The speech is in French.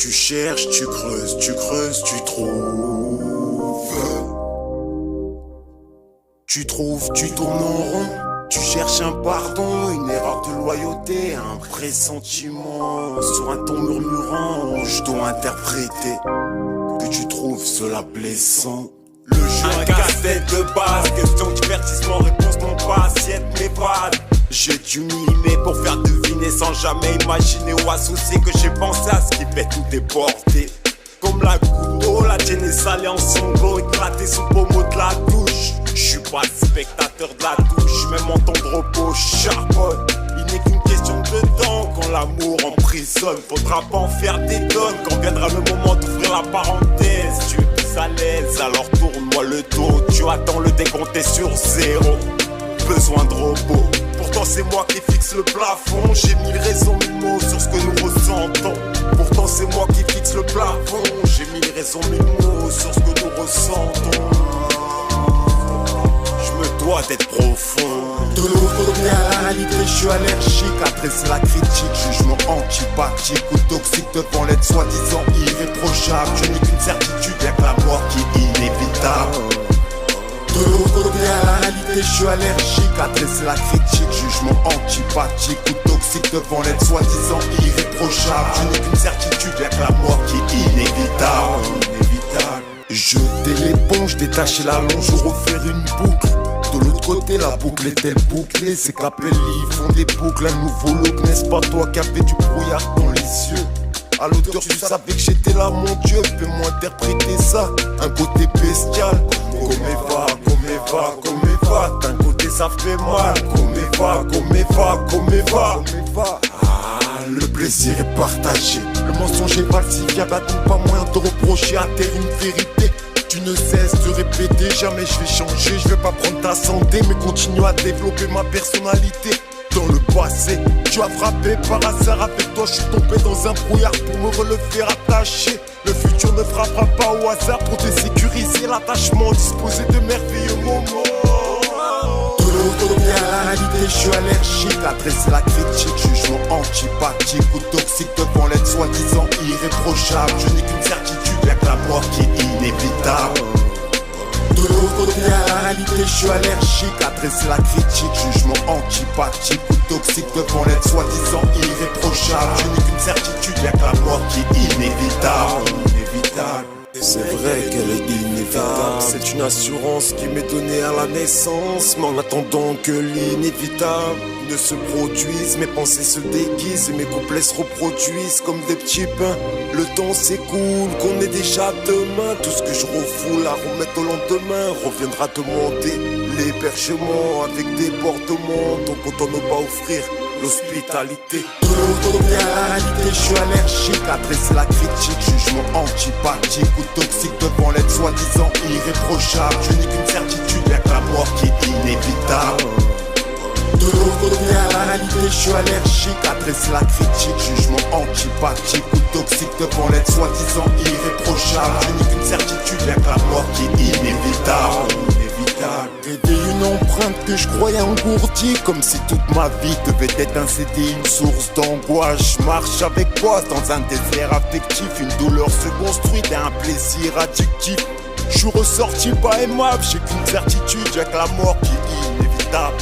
Tu cherches, tu creuses, tu trouves. Tu trouves, tu tournes en rond. Tu cherches un pardon, une erreur de loyauté, un pressentiment sur un ton murmurant. Je dois interpréter que tu trouves cela blessant. Le jeu un casse-tête de base, question de divertissement, réponse non pas assiette mais pas. J'ai dû mimer pour faire deviner sans jamais imaginer ou associer que j'ai pensé à ce qui fait tout déporter. Comme la goutte d'eau, la tienne est salée en sanglots, éclatée sous le pommeau de la douche. J'suis pas spectateur de la douche, même en temps de repos charbonne. Il n'est qu'une question de temps quand l'amour emprisonne. Faudra pas en faire des tonnes quand viendra le moment d'ouvrir la parenthèse. Tu es plus à l'aise, alors tourne-moi le dos. Tu attends le décompte est sur zéro. Besoin de repos. Pourtant c'est moi qui fixe le plafond. J'ai mille raisons, mille mots sur ce que nous ressentons. Pourtant c'est moi qui fixe le plafond. J'ai mille raisons, mille mots sur ce que nous ressentons. Je me dois d'être profond. De l'autre côté à la réalité, je suis allergique. Adresser la critique, jugement antipathique ou toxique devant l'être soi-disant irréprochable. Je n'ai qu'une certitude, y'a que la mort qui est inévitable. De l'autre côté à la réalité, je suis allergique. Adresser la critique, jugement antipathique ou toxique devant l'être soi-disant irréprochable. Je n'ai qu'une certitude, y'a que la mort qui est inévitable. Jeter l'éponge, détacher la longe, refaire une boucle. De l'autre côté, la boucle est-elle bouclée? C'est qu'Apelli font des boucles, un nouveau look. N'est-ce pas toi qui avais du brouillard dans les yeux? À l'auteur, tu savais que j'étais là, mon Dieu. Fais-moi interpréter ça. Un côté bestial, comme va. D'un côté, ça fait mal. Comme va. Ah, le plaisir est partagé. Le mensonge est falsifiable, a-t-il pas moyen de reprocher à terre une vérité? Tu ne cesses de répéter, jamais je vais changer. Je vais pas prendre ta santé, mais continue à développer ma personnalité. Dans le passé, tu as frappé par hasard avec toi. Je suis tombé dans un brouillard pour me relever attaché. Le futur ne frappera pas au hasard pour te sécuriser l'attachement, disposer de merveilleux moments. De l'autre côté à la réalité, je suis allergique. Adresser la critique, jugement antipathique ou toxique devant l'être soi-disant irréprochable. Je n'ai qu'une certitude, y'a que la mort qui est inévitable. De l'autre côté à la réalité, je suis allergique. Adresser la critique, jugement antipathique ou toxique devant l'être soi-disant irréprochable. Je n'ai qu'une certitude, y'a que la mort qui est inévitable. C'est vrai qu'elle est inévitable. C'est une assurance qui m'est donnée à la naissance. Mais en attendant que l'inévitable ne se produise, mes pensées se déguisent et mes couplets se reproduisent comme des petits pains. Le temps s'écoule, qu'on est déjà demain. Tout ce que je refoule à remettre au lendemain reviendra demander l'hébergement avec débordement. Donc autant ne pas offrir l'hospitalité. De l'autre côté à la réalité, je suis allergique. Adresser la critique, jugement antipathique ou toxique devant l'être soi-disant irréprochable. Je n'ai qu'une certitude, y'a que la mort qui est inévitable. De l'autre côté à la réalité, je suis allergique. Adresser la critique, jugement antipathique ou toxique devant l'être soi-disant irréprochable. Je n'ai qu'une certitude, y'a que la mort qui est inévitable. Rêver une empreinte que je croyais engourdie, comme si toute ma vie devait être un CD, une source d'angoisse. Je marche avec quoi dans un désert affectif? Une douleur se construit et un plaisir addictif. Je suis ressorti pas aimable, j'ai qu'une certitude, y'a que la mort qui est inévitable.